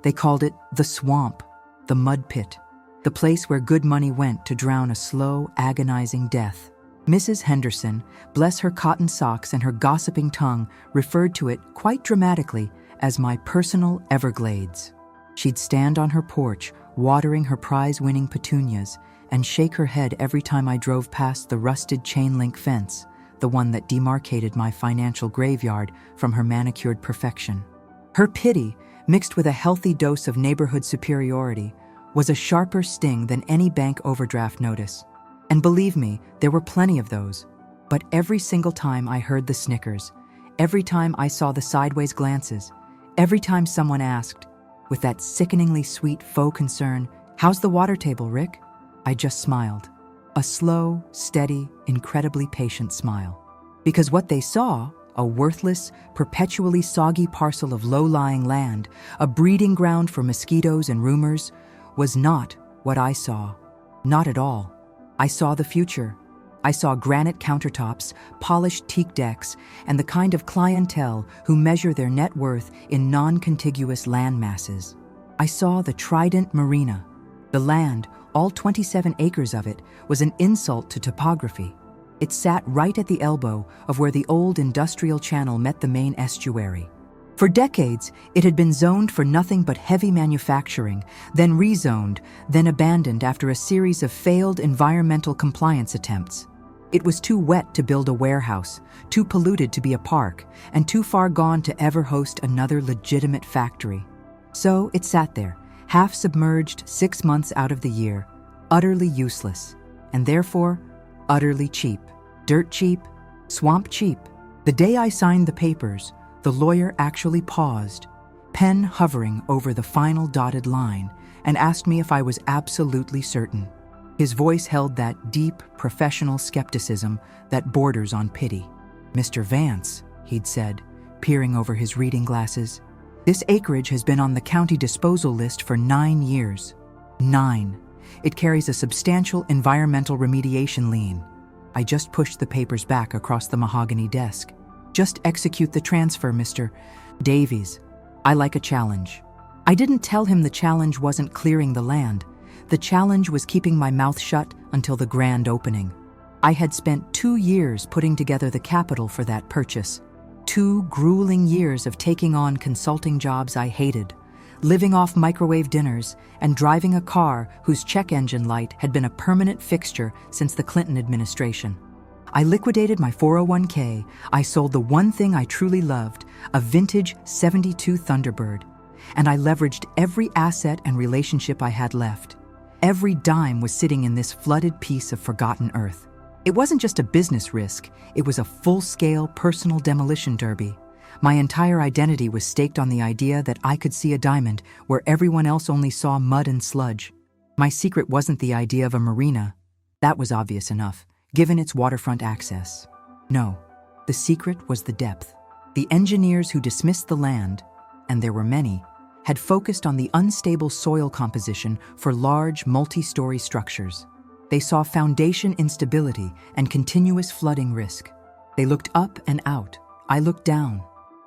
They called it the swamp, the mud pit, the place where good money went to drown a slow, agonizing death. Mrs. Henderson, bless her cotton socks and her gossiping tongue, referred to it quite dramatically as my personal Everglades. She'd stand on her porch, watering her prize-winning petunias, and shake her head every time I drove past the rusted chain-link fence, the one that demarcated my financial graveyard from her manicured perfection. Her pity, mixed with a healthy dose of neighborhood superiority, was a sharper sting than any bank overdraft notice. And believe me, there were plenty of those. But every single time I heard the snickers, every time I saw the sideways glances, every time someone asked, with that sickeningly sweet faux concern, "How's the water table, Rick?" I just smiled. A slow, steady, incredibly patient smile. Because what they saw, a worthless, perpetually soggy parcel of low-lying land, a breeding ground for mosquitoes and rumors, was not what I saw. Not at all. I saw the future. I saw granite countertops, polished teak decks, and the kind of clientele who measure their net worth in non-contiguous land masses. I saw the Trident Marina. The land, all 27 acres of it, was an insult to topography. It sat right at the elbow of where the old industrial channel met the main estuary. For decades, it had been zoned for nothing but heavy manufacturing, then rezoned, then abandoned after a series of failed environmental compliance attempts. It was too wet to build a warehouse, too polluted to be a park, and too far gone to ever host another legitimate factory. So it sat there, half submerged 6 months out of the year, utterly useless, and therefore utterly cheap. Dirt cheap, swamp cheap. The day I signed the papers, the lawyer actually paused, pen hovering over the final dotted line, and asked me if I was absolutely certain. His voice held that deep, professional skepticism that borders on pity. "Mr. Vance," he'd said, peering over his reading glasses, "this acreage has been on the county disposal list for 9 years. 9. It carries a substantial environmental remediation lien." I just pushed the papers back across the mahogany desk. "Just execute the transfer, Mr. Davies. I like a challenge." I didn't tell him the challenge wasn't clearing the land. The challenge was keeping my mouth shut until the grand opening. I had spent 2 years putting together the capital for that purchase. 2 grueling years of taking on consulting jobs I hated, living off microwave dinners, and driving a car whose check engine light had been a permanent fixture since the Clinton administration. I liquidated my 401k, I sold the one thing I truly loved, a vintage '72 Thunderbird, and I leveraged every asset and relationship I had left. Every dime was sitting in this flooded piece of forgotten earth. It wasn't just a business risk, it was a full-scale personal demolition derby. My entire identity was staked on the idea that I could see a diamond where everyone else only saw mud and sludge. My secret wasn't the idea of a marina. That was obvious enough, given its waterfront access. No, the secret was the depth. The engineers who dismissed the land, and there were many, had focused on the unstable soil composition for large, multi-story structures. They saw foundation instability and continuous flooding risk. They looked up and out. I looked down.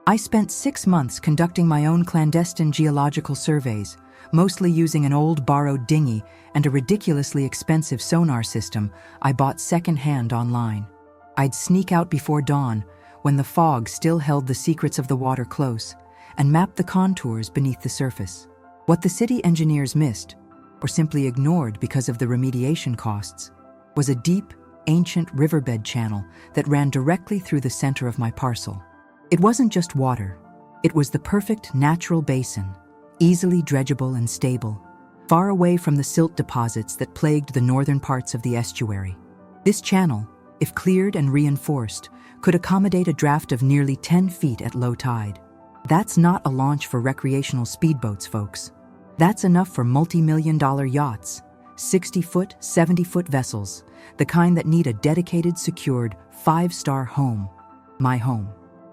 I spent 6 months conducting my own clandestine geological surveys, mostly using an old borrowed dinghy and a ridiculously expensive sonar system I bought secondhand online. I'd sneak out before dawn, when the fog still held the secrets of the water close, and map the contours beneath the surface. What the city engineers missed, or simply ignored because of the remediation costs, was a deep, ancient riverbed channel that ran directly through the center of my parcel. It wasn't just water. It was the perfect natural basin, easily dredgeable and stable, far away from the silt deposits that plagued the northern parts of the estuary. This channel, if cleared and reinforced, could accommodate a draft of nearly 10 feet at low tide. That's not a launch for recreational speedboats, folks. That's enough for multi-million-dollar yachts, 60-foot, 70-foot vessels, the kind that need a dedicated, secured, 5-star home. My home.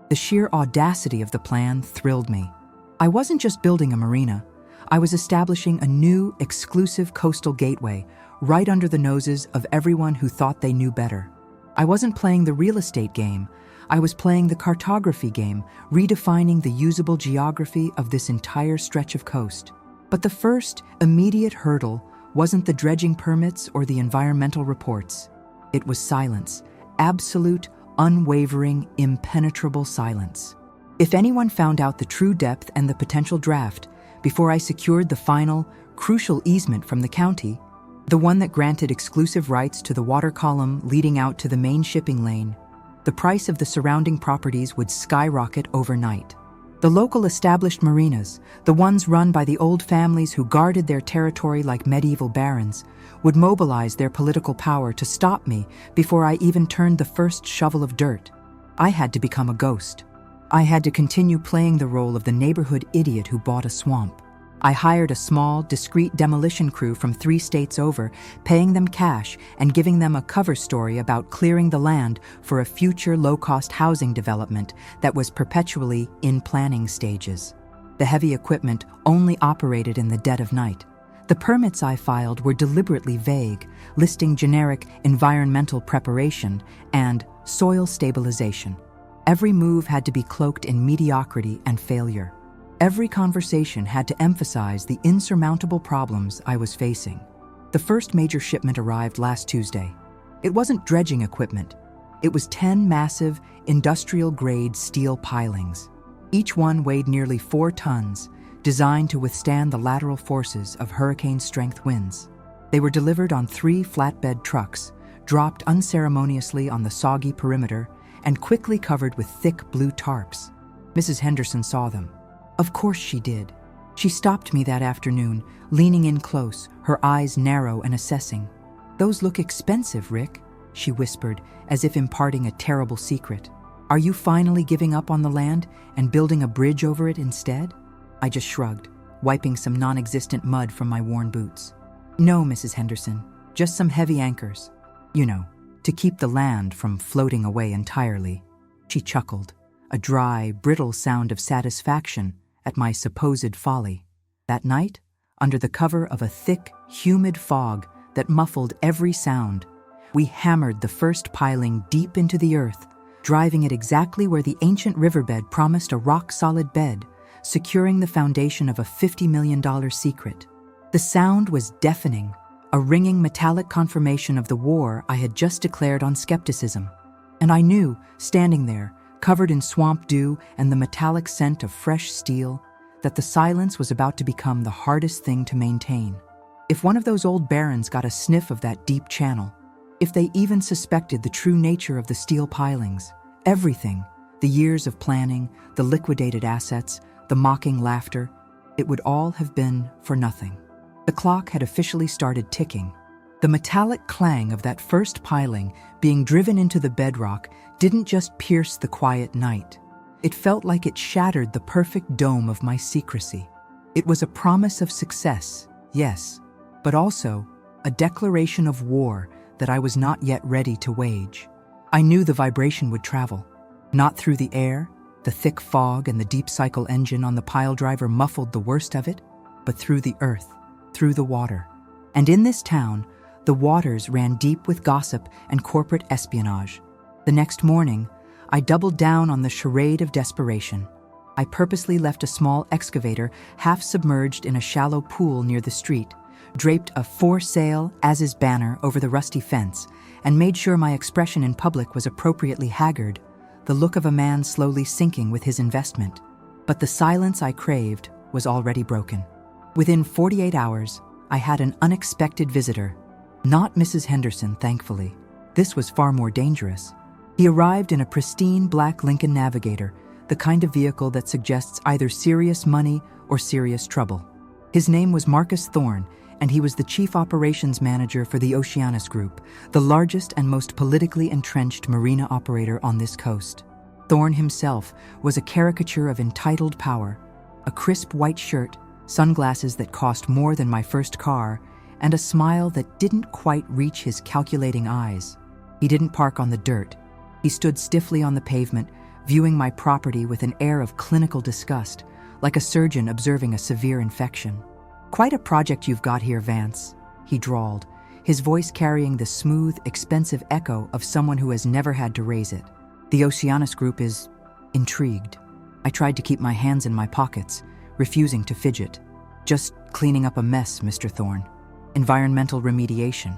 The sheer audacity of the plan thrilled me. I wasn't just building a marina. I was establishing a new, exclusive coastal gateway right under the noses of everyone who thought they knew better. I wasn't playing the real estate game. I was playing the cartography game, redefining the usable geography of this entire stretch of coast. But the first, immediate hurdle wasn't the dredging permits or the environmental reports. It was silence, absolute, unwavering, impenetrable silence. If anyone found out the true depth and the potential draft before I secured the final, crucial easement from the county, the one that granted exclusive rights to the water column leading out to the main shipping lane, the price of the surrounding properties would skyrocket overnight. The local established marinas, the ones run by the old families who guarded their territory like medieval barons, would mobilize their political power to stop me before I even turned the first shovel of dirt. I had to become a ghost. I had to continue playing the role of the neighborhood idiot who bought a swamp. I hired a small, discreet demolition crew from 3 states over, paying them cash and giving them a cover story about clearing the land for a future low-cost housing development that was perpetually in planning stages. The heavy equipment only operated in the dead of night. The permits I filed were deliberately vague, listing generic environmental preparation and soil stabilization. Every move had to be cloaked in mediocrity and failure. Every conversation had to emphasize the insurmountable problems I was facing. The first major shipment arrived last Tuesday. It wasn't dredging equipment. It was 10 massive, industrial-grade steel pilings. Each one weighed nearly 4 tons, designed to withstand the lateral forces of hurricane-strength winds. They were delivered on 3 flatbed trucks, dropped unceremoniously on the soggy perimeter, and quickly covered with thick blue tarps. Mrs. Henderson saw them. Of course she did. She stopped me that afternoon, leaning in close, her eyes narrow and assessing. "Those look expensive, Rick," she whispered, as if imparting a terrible secret. "Are you finally giving up on the land and building a bridge over it instead?" I just shrugged, wiping some non-existent mud from my worn boots. "No, Mrs. Henderson, just some heavy anchors. You know, to keep the land from floating away entirely." She chuckled, a dry, brittle sound of satisfaction at my supposed folly. That night, under the cover of a thick, humid fog that muffled every sound, we hammered the first piling deep into the earth, driving it exactly where the ancient riverbed promised a rock-solid bed, securing the foundation of a $50 million secret. The sound was deafening, a ringing metallic confirmation of the war I had just declared on skepticism. And I knew, standing there, covered in swamp dew and the metallic scent of fresh steel, that the silence was about to become the hardest thing to maintain. If one of those old barons got a sniff of that deep channel, if they even suspected the true nature of the steel pilings, everything, the years of planning, the liquidated assets, the mocking laughter, it would all have been for nothing. The clock had officially started ticking. The metallic clang of that first piling being driven into the bedrock didn't just pierce the quiet night. It felt like it shattered the perfect dome of my secrecy. It was a promise of success, yes, but also a declaration of war that I was not yet ready to wage. I knew the vibration would travel, not through the air. The thick fog and the deep cycle engine on the pile driver muffled the worst of it, but through the earth, through the water. And in this town, the waters ran deep with gossip and corporate espionage. The next morning, I doubled down on the charade of desperation. I purposely left a small excavator half submerged in a shallow pool near the street, draped a "for sale as is" banner over the rusty fence, and made sure my expression in public was appropriately haggard, the look of a man slowly sinking with his investment. But the silence I craved was already broken. Within 48 hours, I had an unexpected visitor. Not Mrs. Henderson, thankfully. This was far more dangerous. He arrived in a pristine black Lincoln Navigator, the kind of vehicle that suggests either serious money or serious trouble. His name was Marcus Thorne, and he was the chief operations manager for the Oceanus Group, the largest and most politically entrenched marina operator on this coast. Thorne himself was a caricature of entitled power, a crisp white shirt, sunglasses that cost more than my first car, and a smile that didn't quite reach his calculating eyes. He didn't park on the dirt. He stood stiffly on the pavement, viewing my property with an air of clinical disgust, like a surgeon observing a severe infection. "Quite a project you've got here, Vance," he drawled, his voice carrying the smooth, expensive echo of someone who has never had to raise it. The Oceanus Group is intrigued. I tried to keep my hands in my pockets, refusing to fidget. Just cleaning up a mess, Mr. Thorne. Environmental remediation.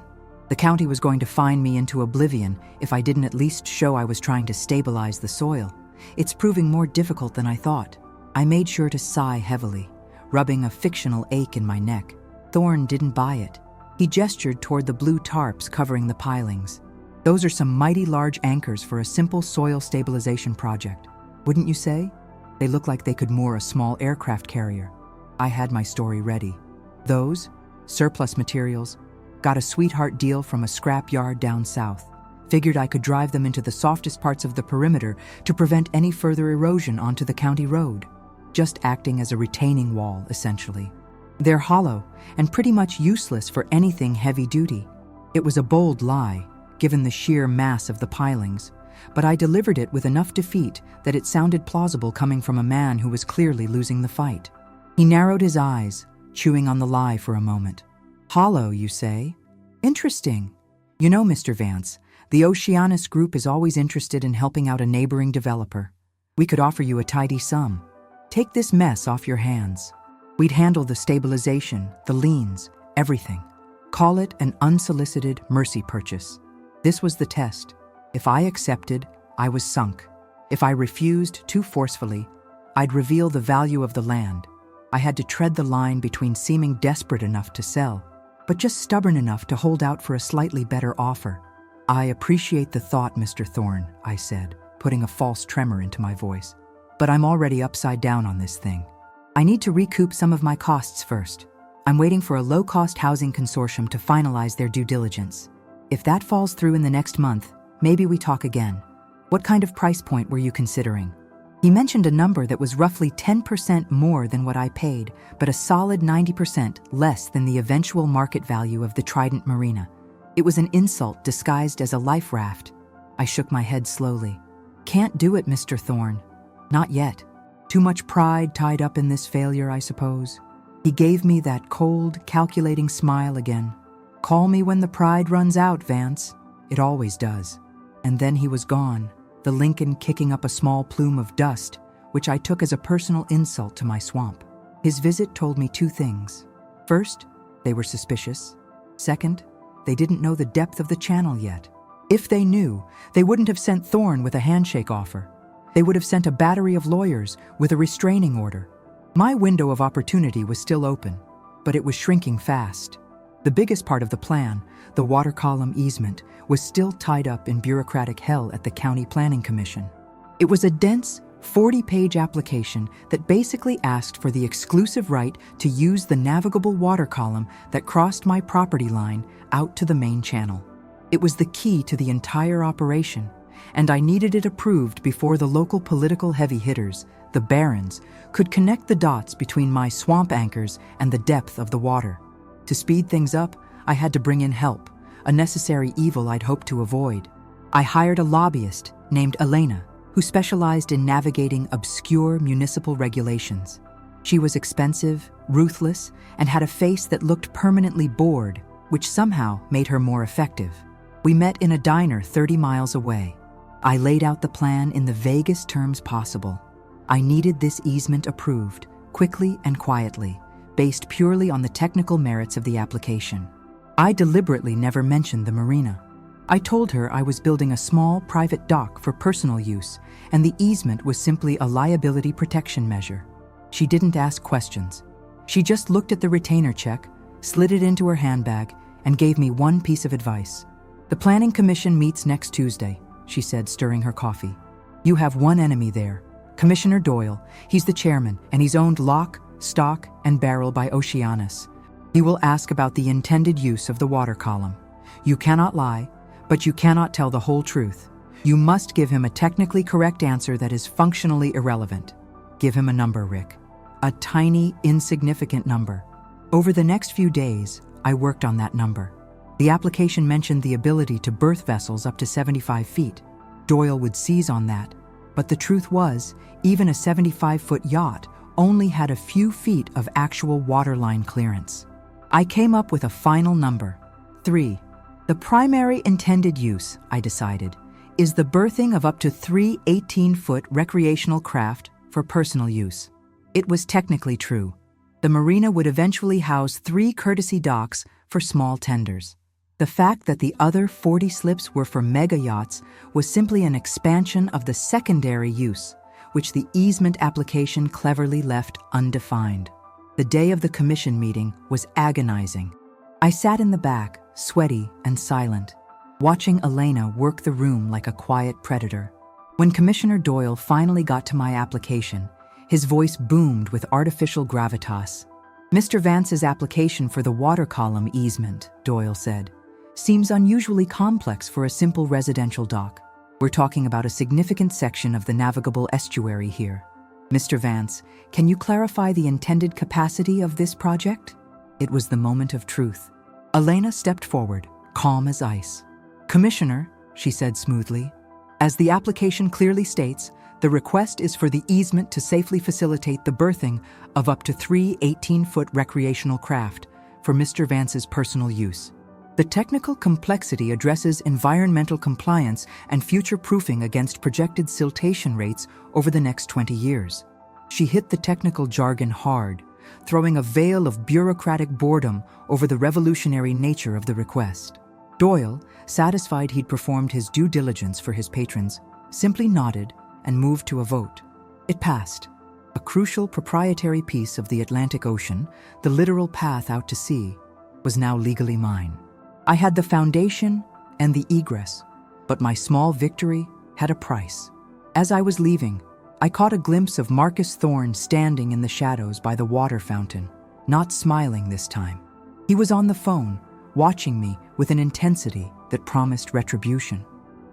The county was going to fine me into oblivion if I didn't at least show I was trying to stabilize the soil. It's proving more difficult than I thought. I made sure to sigh heavily, rubbing a fictional ache in my neck. Thorne didn't buy it. He gestured toward the blue tarps covering the pilings. Those are some mighty large anchors for a simple soil stabilization project. Wouldn't you say? They look like they could moor a small aircraft carrier. I had my story ready. Those, surplus materials, got a sweetheart deal from a scrap yard down south. Figured I could drive them into the softest parts of the perimeter to prevent any further erosion onto the county road. Just acting as a retaining wall, essentially. They're hollow and pretty much useless for anything heavy duty. It was a bold lie, given the sheer mass of the pilings, but I delivered it with enough defeat that it sounded plausible coming from a man who was clearly losing the fight. He narrowed his eyes, chewing on the lie for a moment. Hollow, you say? Interesting. You know, Mr. Vance, the Oceanus Group is always interested in helping out a neighboring developer. We could offer you a tidy sum. Take this mess off your hands. We'd handle the stabilization, the liens, everything. Call it an unsolicited mercy purchase. This was the test. If I accepted, I was sunk. If I refused too forcefully, I'd reveal the value of the land. I had to tread the line between seeming desperate enough to sell, but just stubborn enough to hold out for a slightly better offer. I appreciate the thought, Mr. Thorne, I said, putting a false tremor into my voice. But I'm already upside down on this thing. I need to recoup some of my costs first. I'm waiting for a low-cost housing consortium to finalize their due diligence. If that falls through in the next month, maybe we talk again. What kind of price point were you considering? He mentioned a number that was roughly 10% more than what I paid, but a solid 90% less than the eventual market value of the Trident Marina. It was an insult disguised as a life raft. I shook my head slowly. Can't do it, Mr. Thorne. Not yet. Too much pride tied up in this failure, I suppose. He gave me that cold, calculating smile again. Call me when the pride runs out, Vance. It always does. And then he was gone, the Lincoln kicking up a small plume of dust, which I took as a personal insult to my swamp. His visit told me two things. First, they were suspicious. Second, they didn't know the depth of the channel yet. If they knew, they wouldn't have sent Thorne with a handshake offer. They would have sent a battery of lawyers with a restraining order. My window of opportunity was still open, but it was shrinking fast. The biggest part of the plan, the water column easement, was still tied up in bureaucratic hell at the County Planning Commission. It was a dense, 40-page application that basically asked for the exclusive right to use the navigable water column that crossed my property line out to the main channel. It was the key to the entire operation, and I needed it approved before the local political heavy hitters, the barons, could connect the dots between my swamp anchors and the depth of the water. To speed things up, I had to bring in help, a necessary evil I'd hoped to avoid. I hired a lobbyist named Elena, who specialized in navigating obscure municipal regulations. She was expensive, ruthless, and had a face that looked permanently bored, which somehow made her more effective. We met in a diner 30 miles away. I laid out the plan in the vaguest terms possible. I needed this easement approved, quickly and quietly, based purely on the technical merits of the application. I deliberately never mentioned the marina. I told her I was building a small private dock for personal use, and the easement was simply a liability protection measure. She didn't ask questions. She just looked at the retainer check, slid it into her handbag, and gave me one piece of advice. The Planning Commission meets next Tuesday, she said, stirring her coffee. You have one enemy there, Commissioner Doyle. He's the chairman, and he's owned lock, stock, and barrel by Oceanus. He will ask about the intended use of the water column. You cannot lie, but you cannot tell the whole truth. You must give him a technically correct answer that is functionally irrelevant. Give him a number, Rick. A tiny, insignificant number. Over the next few days, I worked on that number. The application mentioned the ability to berth vessels up to 75 feet. Doyle would seize on that, but the truth was, even a 75-foot yacht only had a few feet of actual waterline clearance. I came up with a final number, 3. The primary intended use, I decided, is the berthing of up to 3 18-foot recreational craft for personal use. It was technically true. The marina would eventually house 3 courtesy docks for small tenders. The fact that the other 40 slips were for mega-yachts was simply an expansion of the secondary use, which the easement application cleverly left undefined. The day of the commission meeting was agonizing. I sat in the back, sweaty and silent, watching Elena work the room like a quiet predator. When Commissioner Doyle finally got to my application, his voice boomed with artificial gravitas. "Mr. Vance's application for the water column easement," Doyle said, "seems unusually complex for a simple residential dock. We're talking about a significant section of the navigable estuary here. Mr. Vance, can you clarify the intended capacity of this project?" It was the moment of truth. Elena stepped forward, calm as ice. "Commissioner," she said smoothly, "as the application clearly states, the request is for the easement to safely facilitate the berthing of up to 3 18-foot recreational craft for Mr. Vance's personal use. The technical complexity addresses environmental compliance and future-proofing against projected siltation rates over the next 20 years. She hit the technical jargon hard, throwing a veil of bureaucratic boredom over the revolutionary nature of the request. Doyle, satisfied he'd performed his due diligence for his patrons, simply nodded and moved to a vote. It passed. A crucial proprietary piece of the Atlantic Ocean, the literal path out to sea, was now legally mine. I had the foundation and the egress, but my small victory had a price. As I was leaving, I caught a glimpse of Marcus Thorne standing in the shadows by the water fountain, not smiling this time. He was on the phone, watching me with an intensity that promised retribution.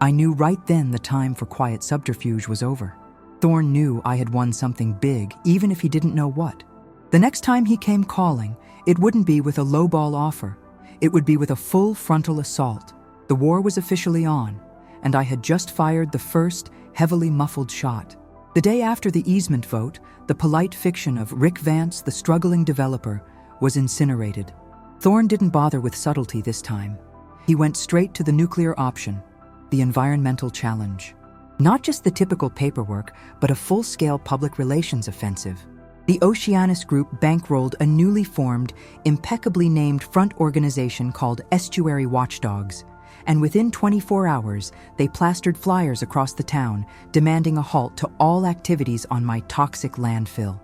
I knew right then the time for quiet subterfuge was over. Thorne knew I had won something big, even if he didn't know what. The next time he came calling, it wouldn't be with a lowball offer. It would be with a full frontal assault. The war was officially on, and I had just fired the first heavily muffled shot. The day after the easement vote, the polite fiction of Rick Vance, the struggling developer, was incinerated. Thorne didn't bother with subtlety this time. He went straight to the nuclear option, the environmental challenge. Not just the typical paperwork, but a full-scale public relations offensive. The Oceanus Group bankrolled a newly formed, impeccably named front organization called Estuary Watchdogs, and within 24 hours, they plastered flyers across the town, demanding a halt to all activities on my toxic landfill.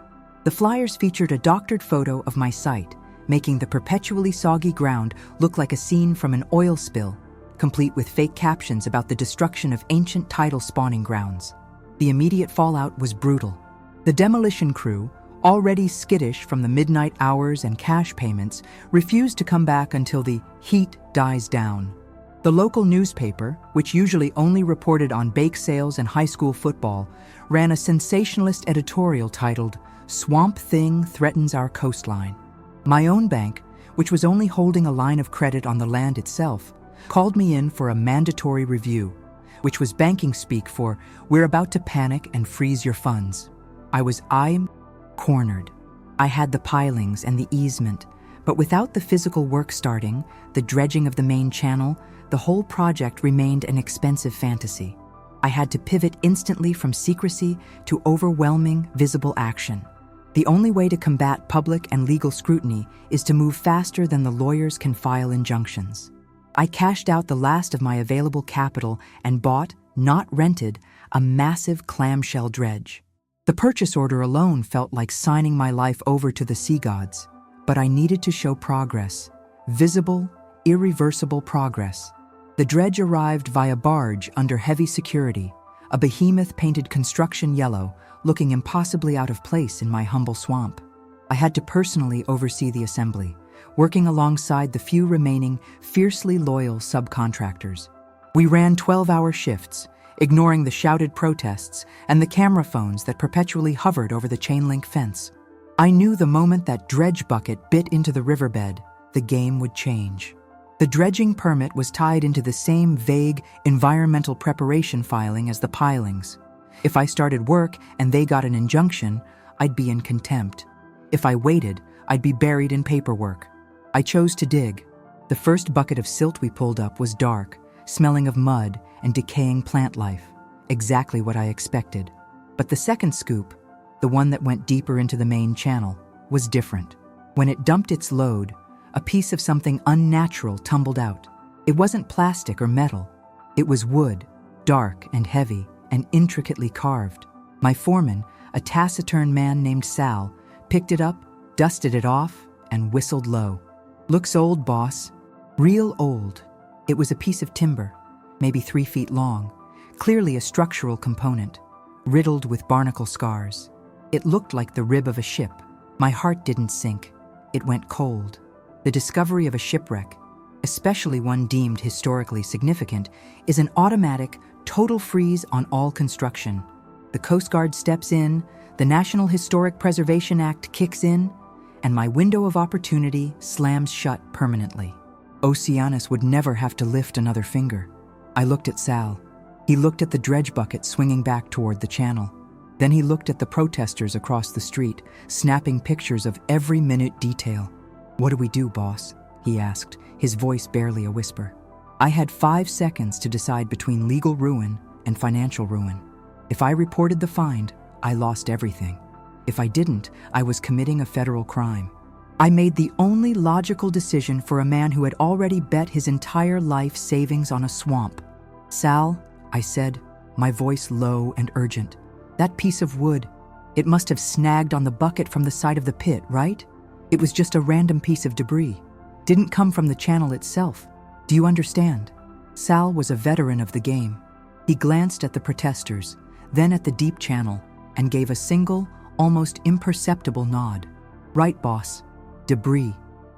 The flyers featured a doctored photo of my site, making the perpetually soggy ground look like a scene from an oil spill, complete with fake captions about the destruction of ancient tidal spawning grounds. The immediate fallout was brutal. The demolition crew, already skittish from the midnight hours and cash payments, refused to come back until the heat dies down. The local newspaper, which usually only reported on bake sales and high school football, ran a sensationalist editorial titled, "Swamp Thing Threatens Our Coastline." My own bank, which was only holding a line of credit on the land itself, called me in for a mandatory review, which was banking speak for, "We're about to panic and freeze your funds." I'm cornered. I had the pilings and the easement, but without the physical work starting, the dredging of the main channel, the whole project remained an expensive fantasy. I had to pivot instantly from secrecy to overwhelming, visible action. The only way to combat public and legal scrutiny is to move faster than the lawyers can file injunctions. I cashed out the last of my available capital and bought, not rented, a massive clamshell dredge. The purchase order alone felt like signing my life over to the sea gods, but I needed to show progress, visible, irreversible progress. The dredge arrived via barge under heavy security, a behemoth painted construction yellow, looking impossibly out of place in my humble swamp. I had to personally oversee the assembly, working alongside the few remaining fiercely loyal subcontractors. We ran 12-hour shifts, ignoring the shouted protests and the camera phones that perpetually hovered over the chain-link fence. I knew the moment that dredge bucket bit into the riverbed, the game would change. The dredging permit was tied into the same vague environmental preparation filing as the pilings. If I started work and they got an injunction, I'd be in contempt. If I waited, I'd be buried in paperwork. I chose to dig. The first bucket of silt we pulled up was dark, smelling of mud, and decaying plant life. Exactly what I expected. But the second scoop, the one that went deeper into the main channel, was different. When it dumped its load, a piece of something unnatural tumbled out. It wasn't plastic or metal. It was wood, dark and heavy and intricately carved. My foreman, a taciturn man named Sal, picked it up, dusted it off, and whistled low. "Looks old, boss. Real old." It was a piece of timber, maybe 3 feet long, clearly a structural component, riddled with barnacle scars. It looked like the rib of a ship. My heart didn't sink. It went cold. The discovery of a shipwreck, especially one deemed historically significant, is an automatic, total freeze on all construction. The Coast Guard steps in, the National Historic Preservation Act kicks in, and my window of opportunity slams shut permanently. Oceanus would never have to lift another finger. I looked at Sal. He looked at the dredge bucket swinging back toward the channel. Then he looked at the protesters across the street, snapping pictures of every minute detail. "What do we do, boss?" he asked, his voice barely a whisper. I had 5 seconds to decide between legal ruin and financial ruin. If I reported the find, I lost everything. If I didn't, I was committing a federal crime. I made the only logical decision for a man who had already bet his entire life savings on a swamp. "Sal," I said, my voice low and urgent, "that piece of wood, it must have snagged on the bucket from the side of the pit, right? It was just a random piece of debris. Didn't come from the channel itself. Do you understand?" Sal was a veteran of the game. He glanced at the protesters, then at the deep channel, and gave a single, almost imperceptible nod. "Right, boss. Debris.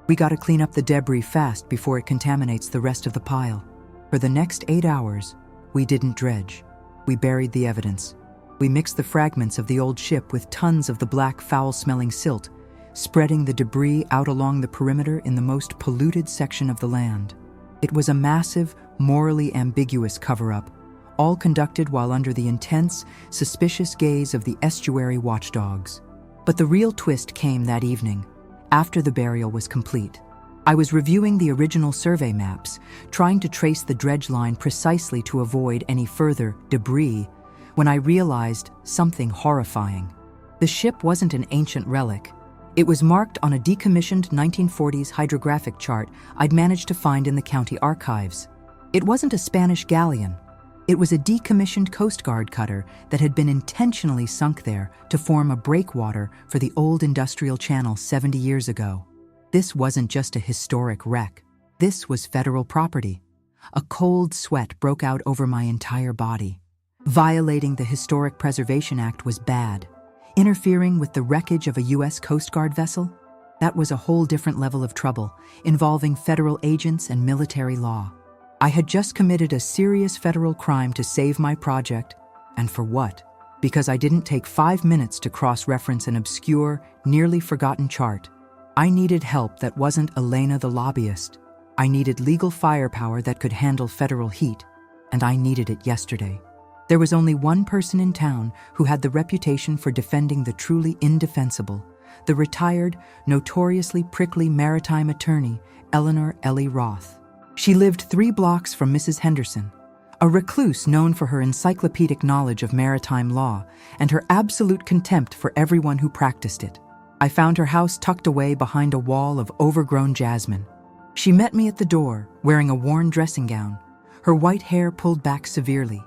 We gotta clean up the debris fast before it contaminates the rest of the pile." For the next 8 hours, we didn't dredge. We buried the evidence. We mixed the fragments of the old ship with tons of the black, foul-smelling silt, spreading the debris out along the perimeter in the most polluted section of the land. It was a massive, morally ambiguous cover-up, all conducted while under the intense, suspicious gaze of the estuary watchdogs. But the real twist came that evening, after the burial was complete. I was reviewing the original survey maps, trying to trace the dredge line precisely to avoid any further debris, when I realized something horrifying. The ship wasn't an ancient relic. It was marked on a decommissioned 1940s hydrographic chart I'd managed to find in the county archives. It wasn't a Spanish galleon. It was a decommissioned Coast Guard cutter that had been intentionally sunk there to form a breakwater for the old industrial channel 70 years ago. This wasn't just a historic wreck. This was federal property. A cold sweat broke out over my entire body. Violating the Historic Preservation Act was bad. Interfering with the wreckage of a U.S. Coast Guard vessel? That was a whole different level of trouble, involving federal agents and military law. I had just committed a serious federal crime to save my project, and for what? Because I didn't take 5 minutes to cross-reference an obscure, nearly forgotten chart. I needed help that wasn't Elena the lobbyist. I needed legal firepower that could handle federal heat, and I needed it yesterday. There was only one person in town who had the reputation for defending the truly indefensible, the retired, notoriously prickly maritime attorney, Eleanor Ellie Roth. She lived 3 blocks from Mrs. Henderson, a recluse known for her encyclopedic knowledge of maritime law and her absolute contempt for everyone who practiced it. I found her house tucked away behind a wall of overgrown jasmine. She met me at the door, wearing a worn dressing gown, her white hair pulled back severely,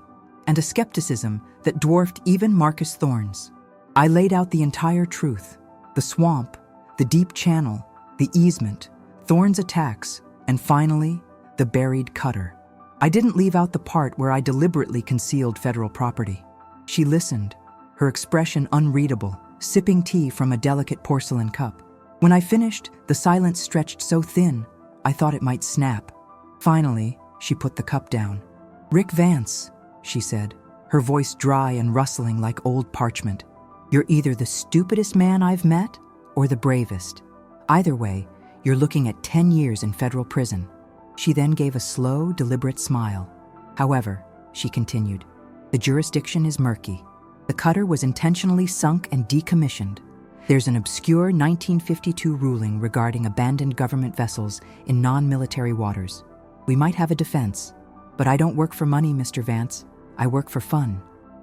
and a skepticism that dwarfed even Marcus Thorne's. I laid out the entire truth: the swamp, the deep channel, the easement, Thorne's attacks, and finally, the buried cutter. I didn't leave out the part where I deliberately concealed federal property. She listened, her expression unreadable, sipping tea from a delicate porcelain cup. When I finished, the silence stretched so thin, I thought it might snap. Finally, she put the cup down. "Rick Vance," she said, her voice dry and rustling like old parchment. "You're either the stupidest man I've met or the bravest. Either way, you're looking at 10 years in federal prison." She then gave a slow, deliberate smile. "However," she continued, "the jurisdiction is murky. The cutter was intentionally sunk and decommissioned. There's an obscure 1952 ruling regarding abandoned government vessels in non-military waters. We might have a defense, But I don't work for money, Mr. Vance. I work for fun.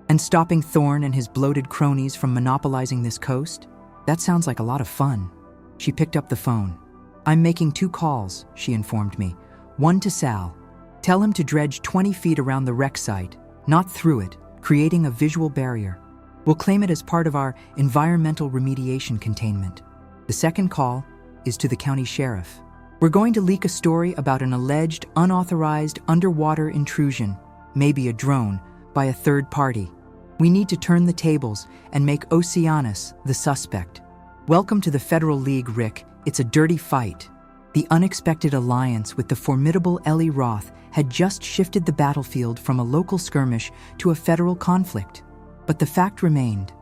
And stopping Thorne and his bloated cronies from monopolizing this coast? That sounds like a lot of fun. She picked up the phone. I'm making 2 calls, she informed me. One to Sal. Tell him to dredge 20 feet around the wreck site, not through it, creating a visual barrier. We'll claim it as part of our environmental remediation containment. The second call is to the county sheriff. We're going to leak a story about an alleged unauthorized underwater intrusion, maybe a drone, by a third party. We need to turn the tables and make Oceanus the suspect. Welcome to the Federal League, Rick. It's a dirty fight. The unexpected alliance with the formidable Ellie Roth had just shifted the battlefield from a local skirmish to a federal conflict. But the fact remained.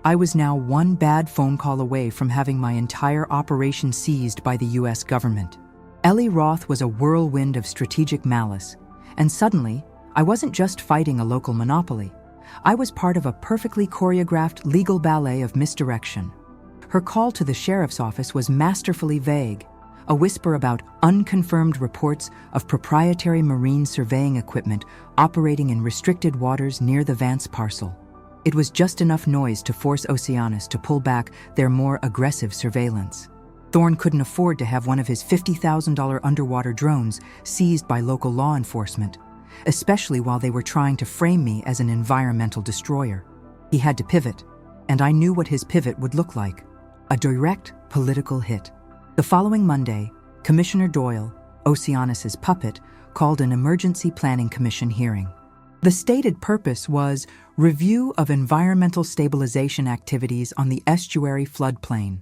I was now one bad phone call away from having my entire operation seized by the US government. Ellie Roth was a whirlwind of strategic malice, and suddenly, I wasn't just fighting a local monopoly. I was part of a perfectly choreographed legal ballet of misdirection. Her call to the sheriff's office was masterfully vague, a whisper about unconfirmed reports of proprietary marine surveying equipment operating in restricted waters near the Vance parcel. It was just enough noise to force Oceanus to pull back their more aggressive surveillance. Thorne couldn't afford to have one of his $50,000 underwater drones seized by local law enforcement, especially while they were trying to frame me as an environmental destroyer. He had to pivot, and I knew what his pivot would look like: a direct political hit. The following Monday, Commissioner Doyle, Oceanus's puppet, called an emergency planning commission hearing. The stated purpose was review of environmental stabilization activities on the estuary floodplain.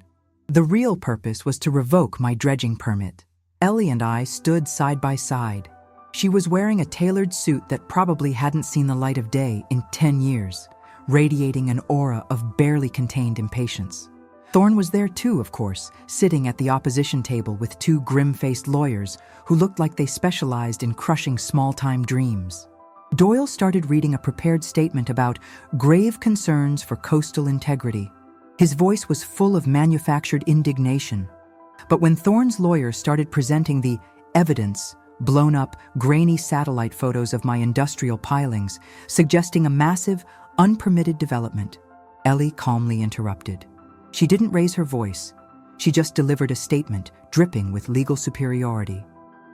The real purpose was to revoke my dredging permit. Ellie and I stood side by side. She was wearing a tailored suit that probably hadn't seen the light of day in 10 years, radiating an aura of barely contained impatience. Thorne was there too, of course, sitting at the opposition table with 2 grim-faced lawyers who looked like they specialized in crushing small-time dreams. Doyle started reading a prepared statement about grave concerns for coastal integrity. His voice was full of manufactured indignation. But when Thorne's lawyer started presenting the evidence, blown-up, grainy satellite photos of my industrial pilings, suggesting a massive, unpermitted development, Ellie calmly interrupted. She didn't raise her voice. She just delivered a statement dripping with legal superiority.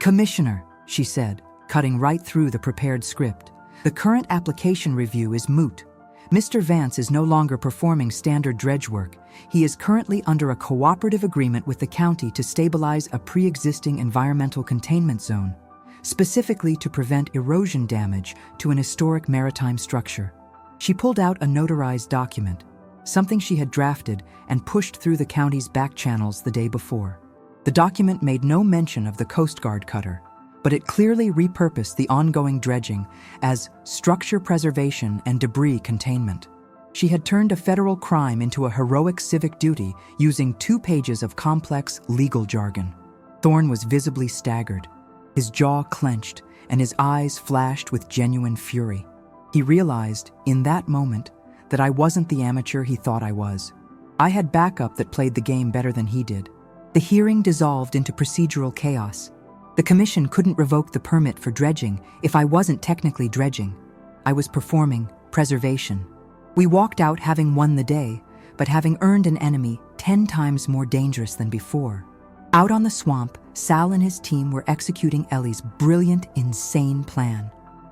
"Commissioner," she said, cutting right through the prepared script, "the current application review is moot. Mr. Vance is no longer performing standard dredge work. He is currently under a cooperative agreement with the county to stabilize a pre-existing environmental containment zone, specifically to prevent erosion damage to an historic maritime structure." She pulled out a notarized document, something she had drafted and pushed through the county's back channels the day before. The document made no mention of the Coast Guard cutter, but it clearly repurposed the ongoing dredging as structure preservation and debris containment. She had turned a federal crime into a heroic civic duty using 2 pages of complex legal jargon. Thorne was visibly staggered. His jaw clenched and his eyes flashed with genuine fury. He realized, in that moment, that I wasn't the amateur he thought I was. I had backup that played the game better than he did. The hearing dissolved into procedural chaos. The commission couldn't revoke the permit for dredging if I wasn't technically dredging. I was performing preservation. We walked out having won the day, but having earned an enemy 10 times more dangerous than before. Out on the swamp, Sal and his team were executing Ellie's brilliant, insane plan.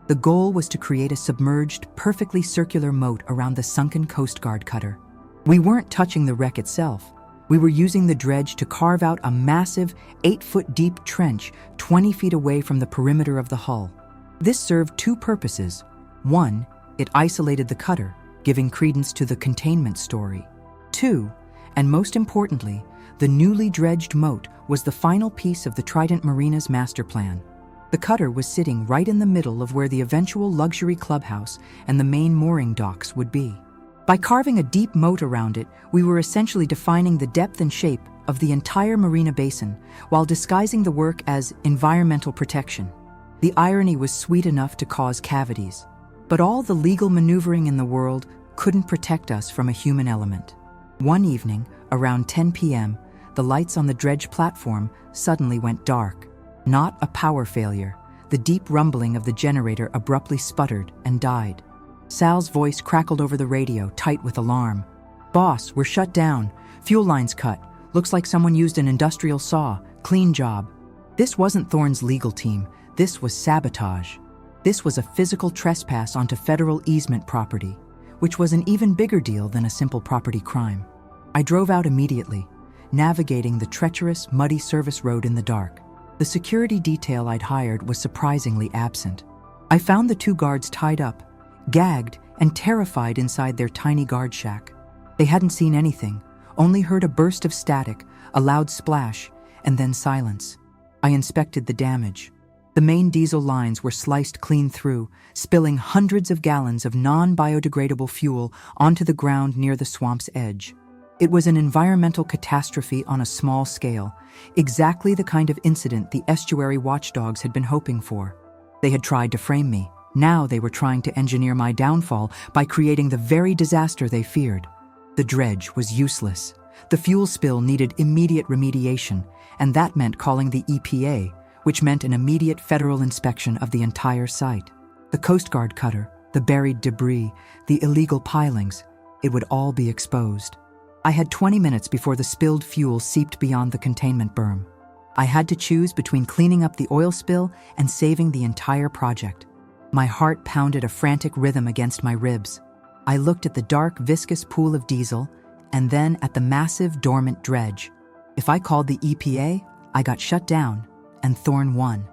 The goal was to create a submerged, perfectly circular moat around the sunken Coast Guard cutter. We weren't touching the wreck itself. We were using the dredge to carve out a massive 8-foot-deep trench 20 feet away from the perimeter of the hull. This served 2 purposes. One, it isolated the cutter, giving credence to the containment story. 2, and most importantly, the newly dredged moat was the final piece of the Trident Marina's master plan. The cutter was sitting right in the middle of where the eventual luxury clubhouse and the main mooring docks would be. By carving a deep moat around it, we were essentially defining the depth and shape of the entire marina basin while disguising the work as environmental protection. The irony was sweet enough to cause cavities, but all the legal maneuvering in the world couldn't protect us from a human element. One evening, around 10 p.m., the lights on the dredge platform suddenly went dark. Not a power failure. the deep rumbling of the generator abruptly sputtered and died. Sal's voice crackled over the radio, tight with alarm. "Boss, we're shut down. Fuel lines cut. Looks like someone used an industrial saw. Clean job." This wasn't Thorne's legal team. This was sabotage. This was a physical trespass onto federal easement property, which was an even bigger deal than a simple property crime. I drove out immediately, navigating the treacherous, muddy service road in the dark. The security detail I'd hired was surprisingly absent. I found the two guards tied up, gagged, and terrified inside their tiny guard shack. They hadn't seen anything, only heard a burst of static, a loud splash, and then silence. I inspected the damage. The main diesel lines were sliced clean through, spilling hundreds of gallons of non-biodegradable fuel onto the ground near the swamp's edge. It was an environmental catastrophe on a small scale, exactly the kind of incident the estuary watchdogs had been hoping for. They had tried to frame me. Now they were trying to engineer my downfall by creating the very disaster they feared. The dredge was useless. The fuel spill needed immediate remediation, and that meant calling the EPA, which meant an immediate federal inspection of the entire site. The Coast Guard cutter, the buried debris, the illegal pilings, it would all be exposed. I had 20 minutes before the spilled fuel seeped beyond the containment berm. I had to choose between cleaning up the oil spill and saving the entire project. My heart pounded a frantic rhythm against my ribs. I looked at the dark, viscous pool of diesel and then at the massive, dormant dredge. If I called the EPA, I got shut down, and Thorne won.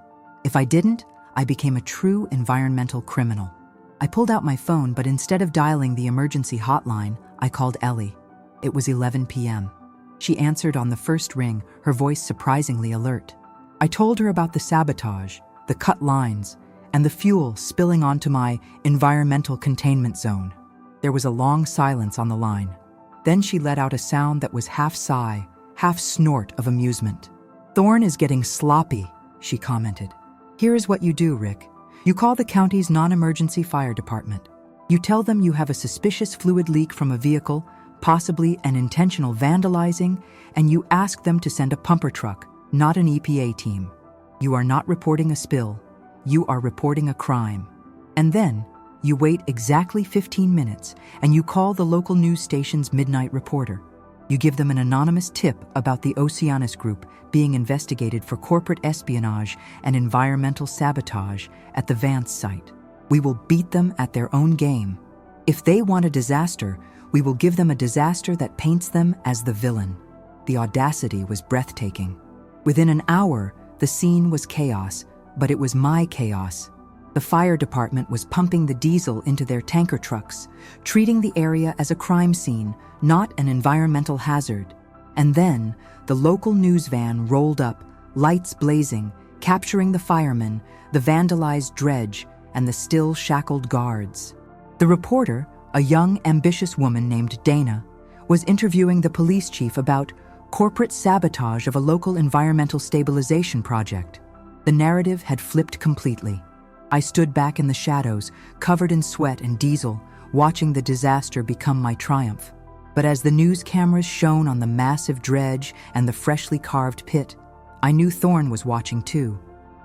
If I didn't, I became a true environmental criminal. I pulled out my phone, but instead of dialing the emergency hotline, I called Ellie. It was 11 p.m. She answered on the first ring, her voice surprisingly alert. I told her about the sabotage, the cut lines, and the fuel spilling onto my environmental containment zone. There was a long silence on the line. Then she let out a sound that was half sigh, half snort of amusement. "Thorne is getting sloppy," she commented. "Here is what you do, Rick. You call the county's non-emergency fire department. You tell them you have a suspicious fluid leak from a vehicle, possibly an intentional vandalizing, and you ask them to send a pumper truck, not an EPA team. You are not reporting a spill. You are reporting a crime. And then you wait exactly 15 minutes and you call the local news station's midnight reporter. You give them an anonymous tip about the Oceanus Group being investigated for corporate espionage and environmental sabotage at the Vance site. We will beat them at their own game. If they want a disaster, we will give them a disaster that paints them as the villain." The audacity was breathtaking. Within an hour, the scene was chaos, but it was my chaos. The fire department was pumping the diesel into their tanker trucks, treating the area as a crime scene, not an environmental hazard. And then, the local news van rolled up, lights blazing, capturing the firemen, the vandalized dredge, and the still shackled guards. The reporter, a young, ambitious woman named Dana, was interviewing the police chief about corporate sabotage of a local environmental stabilization project. The narrative had flipped completely. I stood back in the shadows, covered in sweat and diesel, watching the disaster become my triumph. But as the news cameras shone on the massive dredge and the freshly carved pit, I knew Thorne was watching too.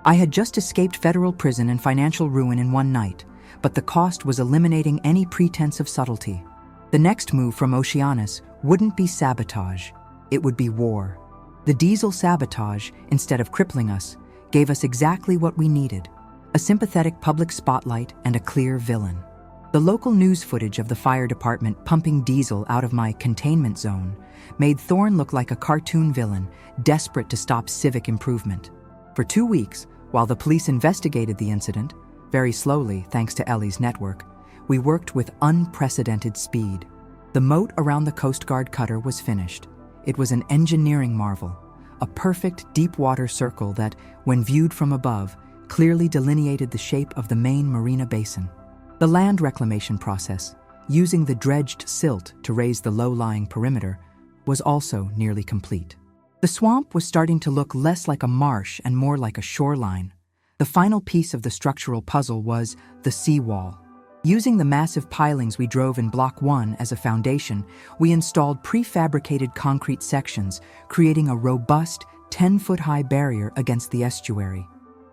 I had just escaped federal prison and financial ruin in one night, but the cost was eliminating any pretense of subtlety. The next move from Oceanus wouldn't be sabotage, it would be war. The diesel sabotage, instead of crippling us, gave us exactly what we needed: a sympathetic public spotlight and a clear villain. The local news footage of the fire department pumping diesel out of my containment zone made Thorne look like a cartoon villain, desperate to stop civic improvement. For 2 weeks, while the police investigated the incident, very slowly thanks to Ellie's network, we worked with unprecedented speed. The moat around the Coast Guard cutter was finished. It was an engineering marvel, a perfect deep-water circle that, when viewed from above, clearly delineated the shape of the main marina basin. The land reclamation process, using the dredged silt to raise the low-lying perimeter, was also nearly complete. The swamp was starting to look less like a marsh and more like a shoreline. The final piece of the structural puzzle was the seawall. Using the massive pilings we drove in Block 1 as a foundation, we installed prefabricated concrete sections, creating a robust, 10-foot-high barrier against the estuary.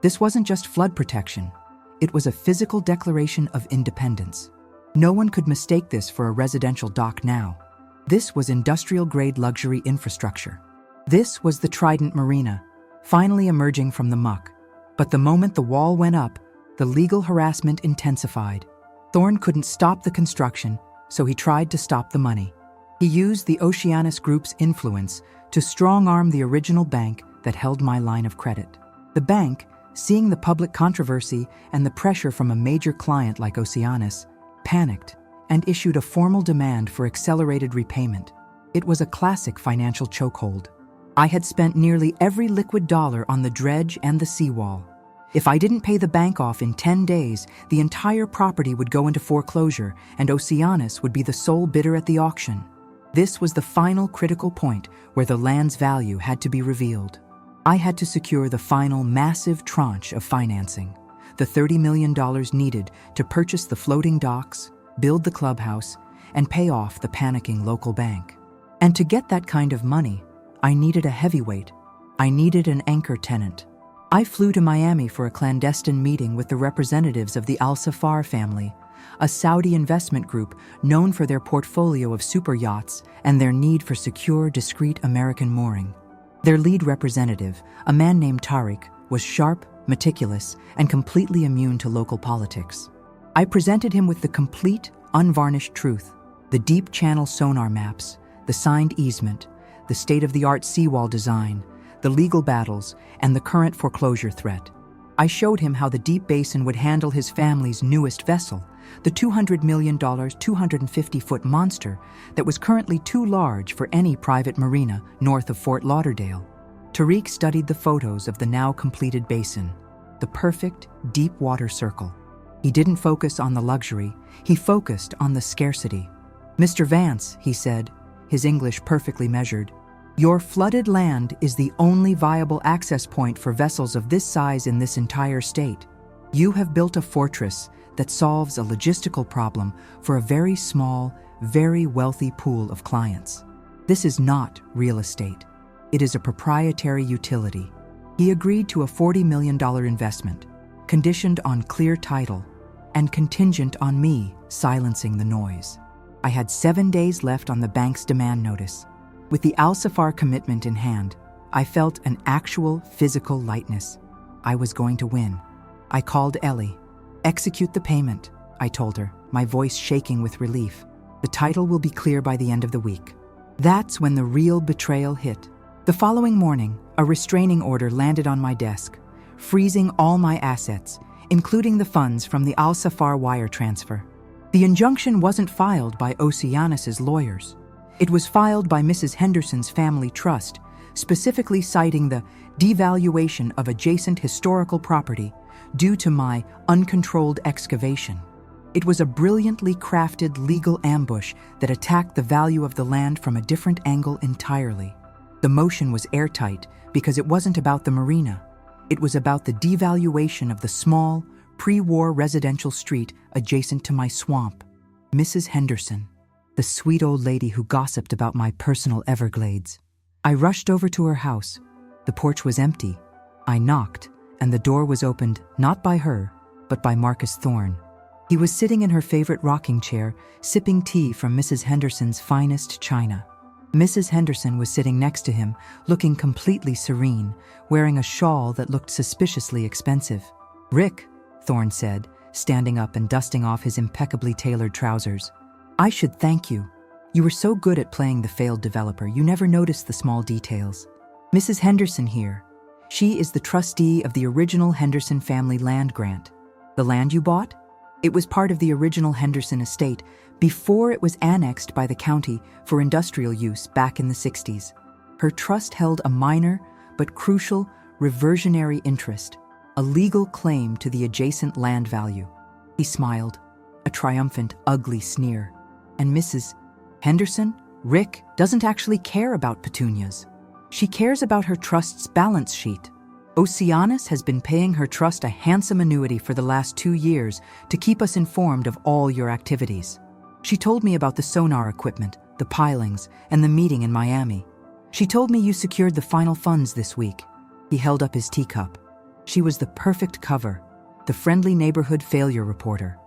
This wasn't just flood protection. It was a physical declaration of independence. No one could mistake this for a residential dock now. This was industrial-grade luxury infrastructure. This was the Trident Marina, finally emerging from the muck. But the moment the wall went up, the legal harassment intensified. Thorne couldn't stop the construction, so he tried to stop the money. He used the Oceanus Group's influence to strong-arm the original bank that held my line of credit. The bank, seeing the public controversy and the pressure from a major client like Oceanus, panicked and issued a formal demand for accelerated repayment. It was a classic financial chokehold. I had spent nearly every liquid dollar on the dredge and the seawall. If I didn't pay the bank off in 10 days, the entire property would go into foreclosure and Oceanus would be the sole bidder at the auction. This was the final critical point where the land's value had to be revealed. I had to secure the final massive tranche of financing, the $30 million needed to purchase the floating docks, build the clubhouse, and pay off the panicking local bank. And to get that kind of money, I needed a heavyweight. I needed an anchor tenant. I flew to Miami for a clandestine meeting with the representatives of the Al Safar family, a Saudi investment group known for their portfolio of super yachts and their need for secure, discreet American mooring. Their lead representative, a man named Tariq, was sharp, meticulous, and completely immune to local politics. I presented him with the complete, unvarnished truth, the deep channel sonar maps, the signed easement, the state-of-the-art seawall design, the legal battles, and the current foreclosure threat. I showed him how the deep basin would handle his family's newest vessel, the $200 million, 250-foot monster that was currently too large for any private marina north of Fort Lauderdale. Tariq studied the photos of the now completed basin, the perfect, deep water circle. He didn't focus on the luxury, he focused on the scarcity. "Mr. Vance," he said, his English perfectly measured, "your flooded land is the only viable access point for vessels of this size in this entire state. You have built a fortress that solves a logistical problem for a very small, very wealthy pool of clients. This is not real estate. It is a proprietary utility." He agreed to a $40 million investment, conditioned on clear title, and contingent on me silencing the noise. I had 7 days left on the bank's demand notice. With the Al Safar commitment in hand, I felt an actual physical lightness. I was going to win. I called Ellie. "Execute the payment," I told her, my voice shaking with relief. "The title will be clear by the end of the week." That's when the real betrayal hit. The following morning, a restraining order landed on my desk, freezing all my assets, including the funds from the Al Safar wire transfer. The injunction wasn't filed by Oceanus's lawyers. It was filed by Mrs. Henderson's family trust, specifically citing the devaluation of adjacent historical property due to my uncontrolled excavation. It was a brilliantly crafted legal ambush that attacked the value of the land from a different angle entirely. The motion was airtight because it wasn't about the marina. It was about the devaluation of the small, pre-war residential street adjacent to my swamp. Mrs. Henderson, the sweet old lady who gossiped about my personal Everglades. I rushed over to her house. The porch was empty. I knocked, and the door was opened not by her, but by Marcus Thorne. He was sitting in her favorite rocking chair, sipping tea from Mrs. Henderson's finest china. Mrs. Henderson was sitting next to him, looking completely serene, wearing a shawl that looked suspiciously expensive. "Rick," Thorne said, standing up and dusting off his impeccably tailored trousers. "I should thank you. You were so good at playing the failed developer, you never noticed the small details. Mrs. Henderson here. She is the trustee of the original Henderson family land grant. The land you bought? It was part of the original Henderson estate before it was annexed by the county for industrial use back in the 60s. Her trust held a minor but crucial reversionary interest, a legal claim to the adjacent land value." He smiled, a triumphant, ugly sneer. "And Mrs. Henderson, Rick, doesn't actually care about petunias. She cares about her trust's balance sheet. Oceanus has been paying her trust a handsome annuity for the last 2 years to keep us informed of all your activities. She told me about the sonar equipment, the pilings, and the meeting in Miami. She told me you secured the final funds this week." He held up his teacup. She was the perfect cover, the friendly neighborhood failure reporter.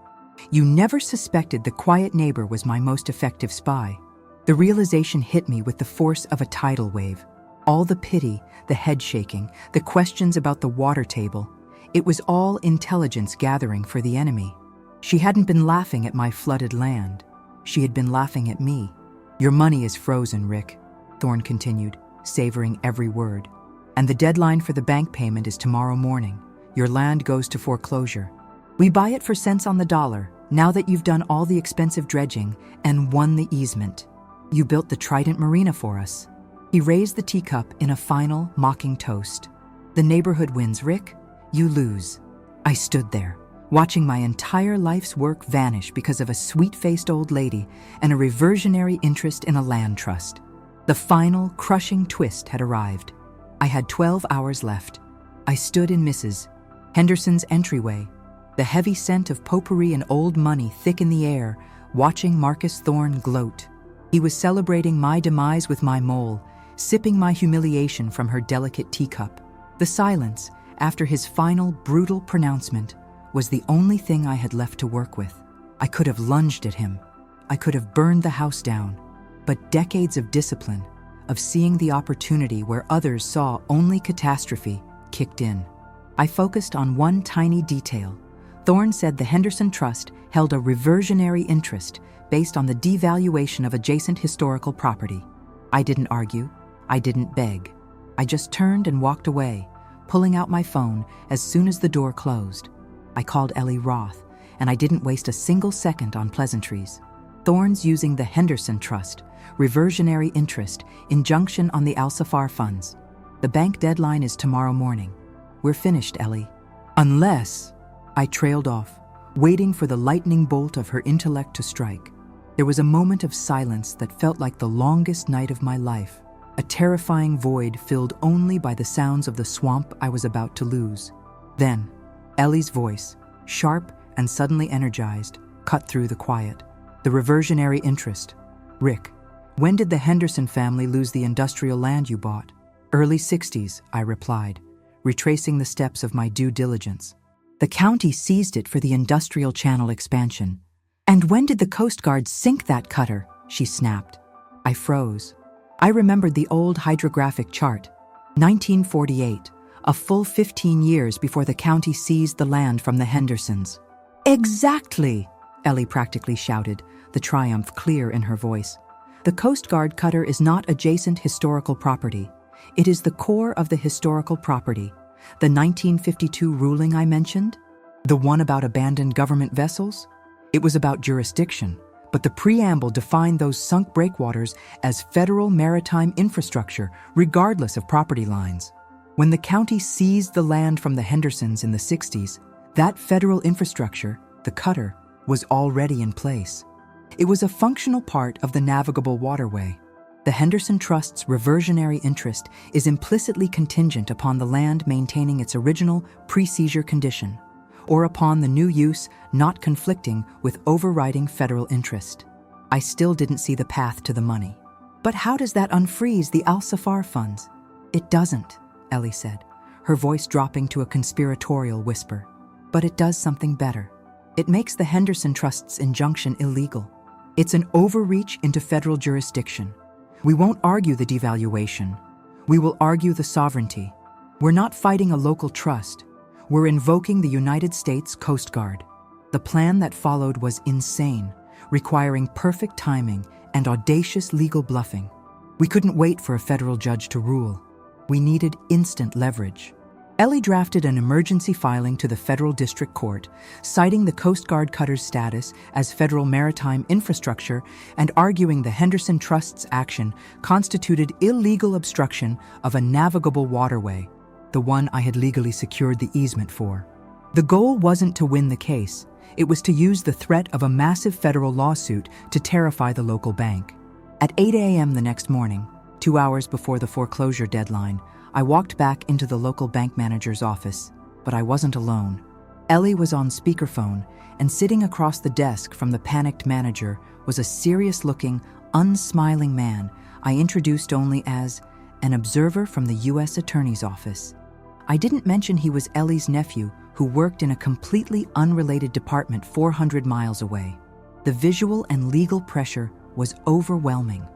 You never suspected the quiet neighbor was my most effective spy. The realization hit me with the force of a tidal wave. All the pity, the head shaking, the questions about the water table, it was all intelligence gathering for the enemy. She hadn't been laughing at my flooded land. She had been laughing at me. Your money is frozen, Rick, Thorne continued, savoring every word. And the deadline for the bank payment is tomorrow morning. Your land goes to foreclosure. We buy it for cents on the dollar, now that you've done all the expensive dredging and won the easement. You built the Trident Marina for us. He raised the teacup in a final, mocking toast. The neighborhood wins, Rick. You lose. I stood there, watching my entire life's work vanish because of a sweet-faced old lady and a reversionary interest in a land trust. The final, crushing twist had arrived. I had 12 hours left. I stood in Mrs. Henderson's entryway, the heavy scent of potpourri and old money thick in the air, watching Marcus Thorne gloat. He was celebrating my demise with my mole, sipping my humiliation from her delicate teacup. The silence, after his final, brutal pronouncement, was the only thing I had left to work with. I could have lunged at him. I could have burned the house down. But decades of discipline, of seeing the opportunity where others saw only catastrophe, kicked in. I focused on one tiny detail. Thorne said the Henderson Trust held a reversionary interest based on the devaluation of adjacent historical property. I didn't argue. I didn't beg. I just turned and walked away, pulling out my phone as soon as the door closed. I called Ellie Roth, and I didn't waste a single second on pleasantries. Thorne's using the Henderson Trust, reversionary interest, injunction on the Al-Safar funds. The bank deadline is tomorrow morning. We're finished, Ellie. Unless... I trailed off, waiting for the lightning bolt of her intellect to strike. There was a moment of silence that felt like the longest night of my life, a terrifying void filled only by the sounds of the swamp I was about to lose. Then, Ellie's voice, sharp and suddenly energized, cut through the quiet. The reversionary interest. Rick, when did the Henderson family lose the industrial land you bought? Early 60s, I replied, retracing the steps of my due diligence. The county seized it for the industrial channel expansion. And when did the Coast Guard sink that cutter? She snapped. I froze. I remembered the old hydrographic chart. 1948, a full 15 years before the county seized the land from the Hendersons. Exactly, Ellie practically shouted, the triumph clear in her voice. The Coast Guard cutter is not adjacent historical property. It is the core of the historical property. The 1952 ruling I mentioned? The one about abandoned government vessels? It was about jurisdiction, but the preamble defined those sunk breakwaters as federal maritime infrastructure, regardless of property lines. When the county seized the land from the Hendersons in the 60s, that federal infrastructure, the cutter, was already in place. It was a functional part of the navigable waterway. The Henderson Trust's reversionary interest is implicitly contingent upon the land maintaining its original pre-seizure condition, or upon the new use not conflicting with overriding federal interest. I still didn't see the path to the money. But how does that unfreeze the Al-Safar funds? It doesn't, Ellie said, her voice dropping to a conspiratorial whisper. But it does something better. It makes the Henderson Trust's injunction illegal. It's an overreach into federal jurisdiction. We won't argue the devaluation. We will argue the sovereignty. We're not fighting a local trust. We're invoking the United States Coast Guard. The plan that followed was insane, requiring perfect timing and audacious legal bluffing. We couldn't wait for a federal judge to rule. We needed instant leverage. Ellie drafted an emergency filing to the federal district court, citing the Coast Guard cutter's status as federal maritime infrastructure and arguing the Henderson Trust's action constituted illegal obstruction of a navigable waterway, the one I had legally secured the easement for. The goal wasn't to win the case. It was to use the threat of a massive federal lawsuit to terrify the local bank. At 8 a.m. the next morning, 2 hours before the foreclosure deadline, I walked back into the local bank manager's office, but I wasn't alone. Ellie was on speakerphone, and sitting across the desk from the panicked manager was a serious-looking, unsmiling man I introduced only as an observer from the U.S. Attorney's Office. I didn't mention he was Ellie's nephew, who worked in a completely unrelated department 400 miles away. The visual and legal pressure was overwhelming.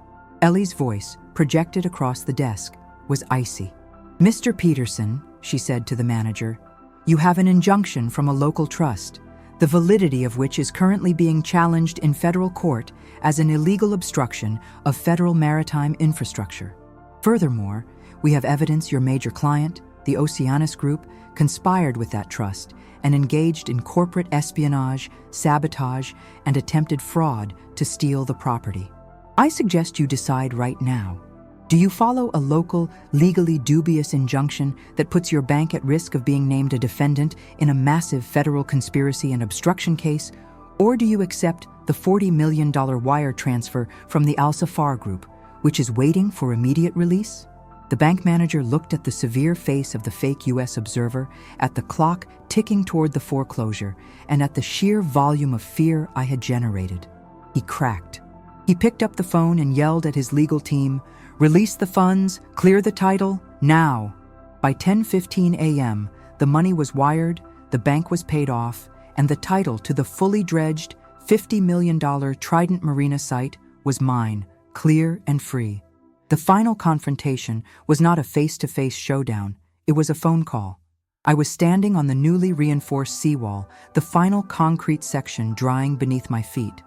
Ellie's voice, projected across the desk, was icy. "Mr. Peterson," she said to the manager, "you have an injunction from a local trust, the validity of which is currently being challenged in federal court as an illegal obstruction of federal maritime infrastructure. Furthermore, we have evidence your major client, the Oceanus Group, conspired with that trust and engaged in corporate espionage, sabotage, and attempted fraud to steal the property. I suggest you decide right now. Do you follow a local, legally dubious injunction that puts your bank at risk of being named a defendant in a massive federal conspiracy and obstruction case, or do you accept the $40 million wire transfer from the Al-Safar Group, which is waiting for immediate release?" The bank manager looked at the severe face of the fake U.S. observer, at the clock ticking toward the foreclosure, and at the sheer volume of fear I had generated. He cracked. He picked up the phone and yelled at his legal team, "Release the funds, clear the title, now." By 10:15 a.m., the money was wired, the bank was paid off, and the title to the fully dredged $50 million Trident Marina site was mine, clear and free. The final confrontation was not a face-to-face showdown, it was a phone call. I was standing on the newly reinforced seawall, the final concrete section drying beneath my feet.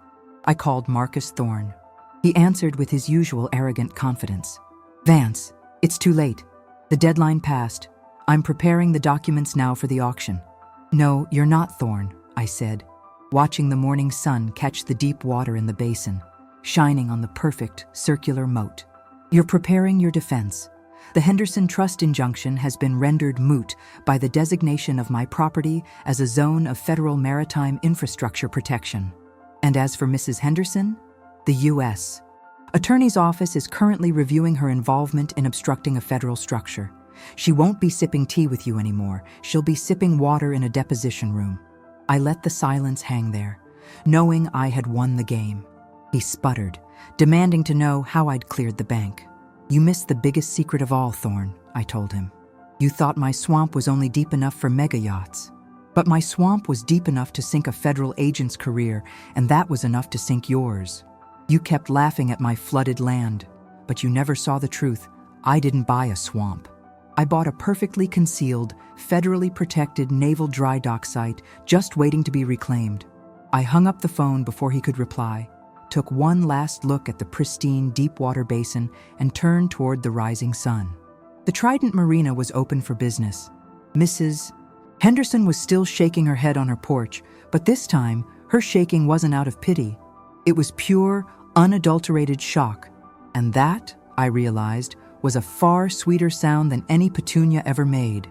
I called Marcus Thorne. He answered with his usual arrogant confidence. "Vance, it's too late. The deadline passed. I'm preparing the documents now for the auction." "No, you're not, Thorne," I said, watching the morning sun catch the deep water in the basin, shining on the perfect circular moat. "You're preparing your defense. The Henderson Trust injunction has been rendered moot by the designation of my property as a zone of federal maritime infrastructure protection. And as for Mrs. Henderson, the U.S. Attorney's Office is currently reviewing her involvement in obstructing a federal structure. She won't be sipping tea with you anymore. She'll be sipping water in a deposition room." I let the silence hang there, knowing I had won the game. He sputtered, demanding to know how I'd cleared the bank. "You missed the biggest secret of all, Thorne," I told him. "You thought my swamp was only deep enough for mega-yachts. But my swamp was deep enough to sink a federal agent's career, and that was enough to sink yours. You kept laughing at my flooded land, but you never saw the truth. I didn't buy a swamp. I bought a perfectly concealed, federally protected naval dry dock site just waiting to be reclaimed." I hung up the phone before he could reply, took one last look at the pristine deep-water basin, and turned toward the rising sun. The Trident Marina was open for business. Mrs. Henderson was still shaking her head on her porch, but this time, her shaking wasn't out of pity. It was pure, unadulterated shock, and that, I realized, was a far sweeter sound than any petunia ever made.